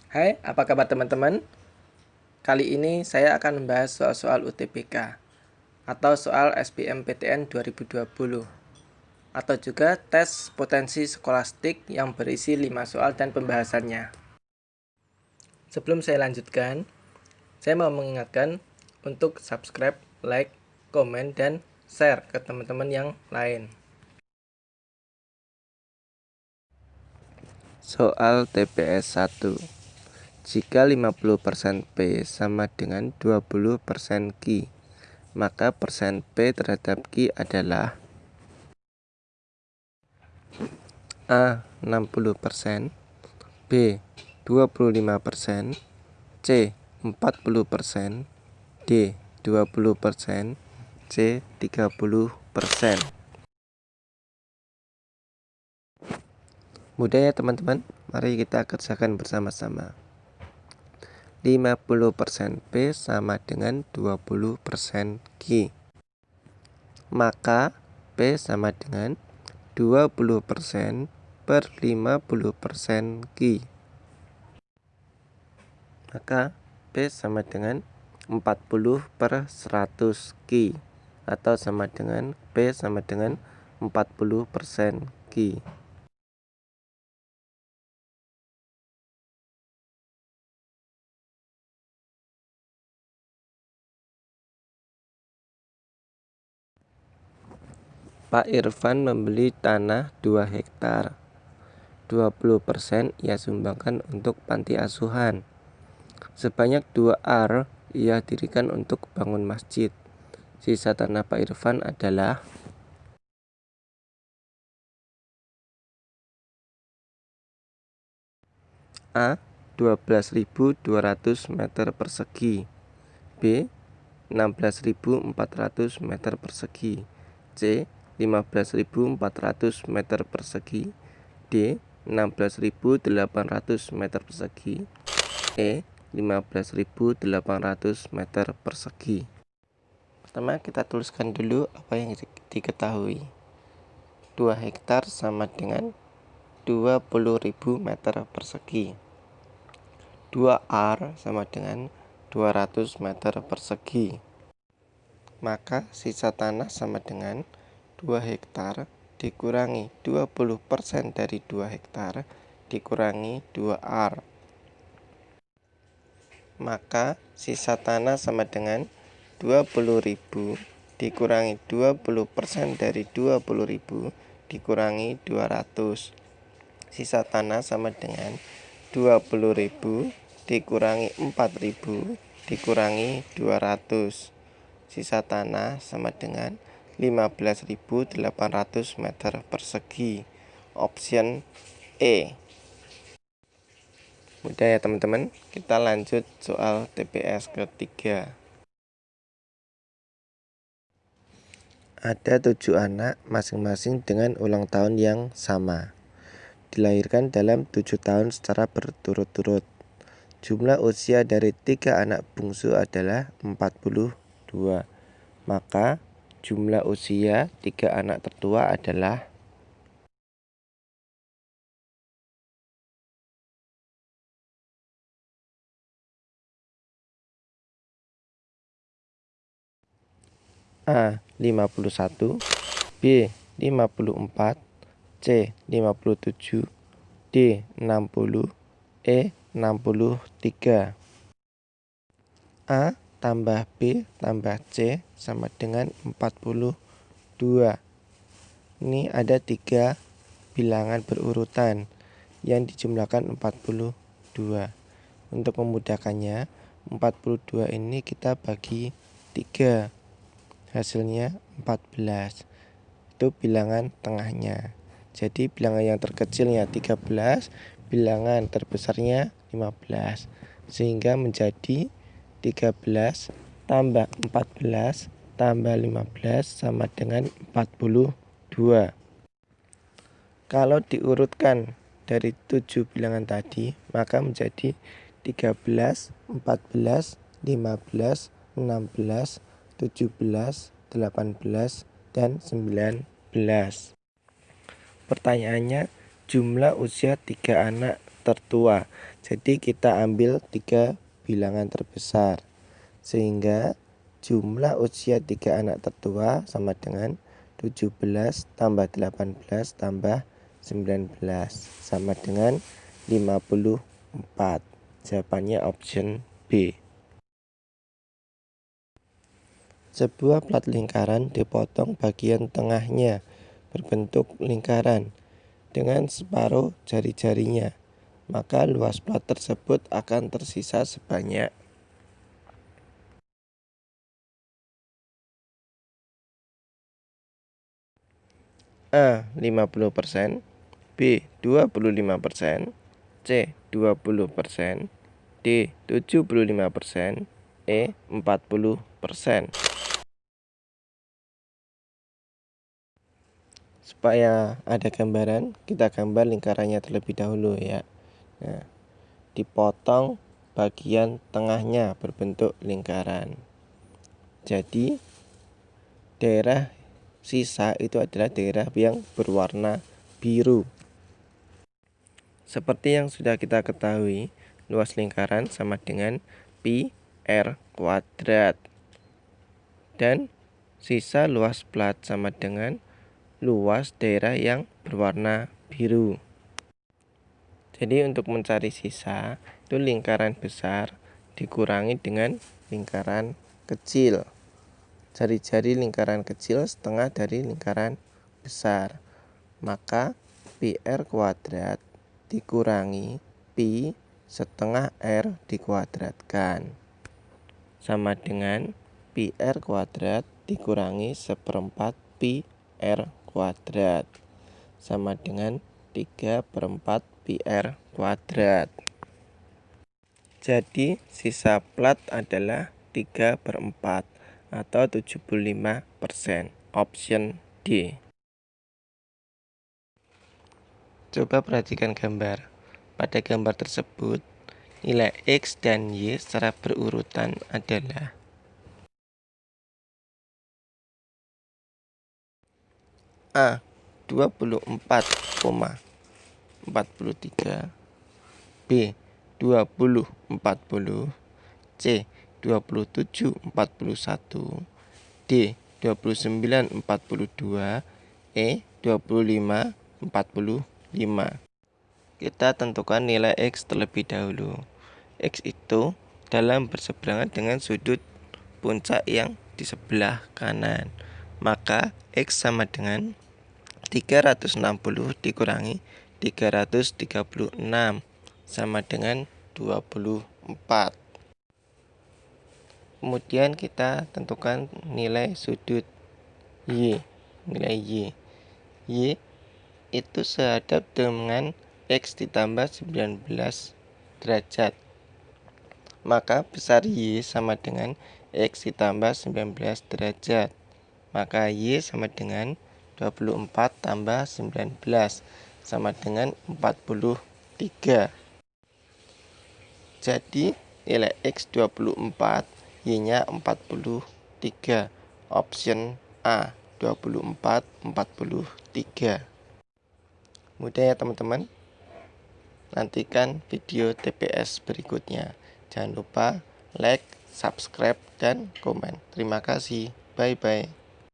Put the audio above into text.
Hai, apa kabar teman-teman? Kali ini saya akan membahas soal-soal UTBK atau soal SBMPTN 2020 atau juga tes potensi skolastik yang berisi 5 soal dan pembahasannya. Sebelum saya lanjutkan, saya mau mengingatkan untuk subscribe, like, komen, dan share ke teman-teman yang lain. Soal TPS 1. Jika 50% P sama dengan 20% Q, maka persen P terhadap Q adalah A. 60%, B. 25%, C. 40%, D. 20%, C. 30%. Mudah ya teman-teman, mari kita kerjakan bersama-sama. 50% P sama dengan 20% Q. Maka P sama dengan 20% per 50% Q. Maka P sama dengan 40 per 100 Q, atau sama dengan P sama dengan 40% Q. Pak Irfan membeli tanah 2 hektar. 20% ia sumbangkan untuk panti asuhan. Sebanyak 2 ar ia dirikan untuk bangun masjid. Sisa tanah Pak Irfan adalah A. 12.200 meter persegi, B. 16.400 meter persegi, C. 15.400 meter persegi, D. 16.800 meter persegi, E. 15.800 meter persegi. Pertama kita tuliskan dulu apa yang diketahui. 2 hektar sama dengan 20.000 meter persegi. 2 ar sama dengan 200 meter persegi. Maka sisa tanah sama dengan 2 hektar dikurangi 20% dari 2 hektar dikurangi 2 ar. Maka sisa tanah sama dengan 20.000 dikurangi 20% dari 20.000 dikurangi 200. Sisa tanah sama dengan 20.000 dikurangi 4.000 dikurangi 200. Sisa tanah sama dengan 15.800 meter persegi. Option E. Mudah ya teman-teman. Kita lanjut soal TPS ketiga. Ada 7 anak masing-masing dengan ulang tahun yang sama. Dilahirkan dalam 7 tahun secara berturut-turut. Jumlah usia dari 3 anak bungsu adalah 42. Maka jumlah usia 3 anak tertua adalah A. 51, B. 54, C. 57, D. 60, E. 63. A tambah B tambah C sama dengan 42. Ini ada 3 bilangan berurutan yang dijumlahkan 42. Untuk memudahkannya, 42 ini kita bagi 3. Hasilnya 14. Itu bilangan tengahnya. Jadi bilangan yang terkecilnya 13, bilangan terbesarnya 15. Sehingga menjadi 13 tambah 14 tambah 15 sama dengan 42. Kalau diurutkan dari 7 bilangan tadi, maka menjadi 13, 14, 15, 16, 17, 18, dan 19. Pertanyaannya, jumlah usia 3 anak tertua. Jadi kita ambil 3 bilangan terbesar. Sehingga jumlah usia 3 anak tertua sama dengan 17 tambah 18 tambah 19 sama dengan 54. Jawabannya option B. Sebuah plat lingkaran dipotong bagian tengahnya berbentuk lingkaran dengan separuh jari-jarinya, maka luas plat tersebut akan tersisa sebanyak A. 50%, B. 25%, C. 20%, D. 75%, E. 40%. Supaya ada gambaran, kita gambar lingkarannya terlebih dahulu ya. Nah, dipotong bagian tengahnya berbentuk lingkaran. Jadi daerah sisa itu adalah daerah yang berwarna biru. Seperti yang sudah kita ketahui, luas lingkaran sama dengan pi r kuadrat. Dan sisa luas plat sama dengan luas daerah yang berwarna biru. Jadi untuk mencari sisa, itu lingkaran besar dikurangi dengan lingkaran kecil. Jari-jari lingkaran kecil setengah dari lingkaran besar. Maka pi r kuadrat dikurangi pi setengah r dikuadratkan sama dengan pi r kuadrat dikurangi 1/4 pi r kuadrat sama dengan 3/4 pi r kuadrat. Jadi sisa plat adalah 3/4 atau 75%. Option D. Coba perhatikan gambar. Pada gambar tersebut, nilai X dan Y secara berurutan adalah A. 24,43, B. 20,40, C. 27,41, D. 29,42, E. 25,45. Kita tentukan nilai X terlebih dahulu. X itu dalam berseberangan dengan sudut puncak yang di sebelah kanan. Maka X sama dengan 360 dikurangi 336 sama dengan 24. Kemudian kita tentukan nilai sudut Y. Nilai Y. Y itu sehadap dengan X ditambah 19 derajat. Maka besar Y sama dengan X ditambah 19 derajat. Maka Y sama dengan 24 tambah 19 sama dengan 43. Jadi nilai X 24, Y-nya 43. Option A, 24, 43. Mudah ya teman-teman. Nantikan video TPS berikutnya. Jangan lupa like, subscribe, dan komen. Terima kasih. Bye-bye.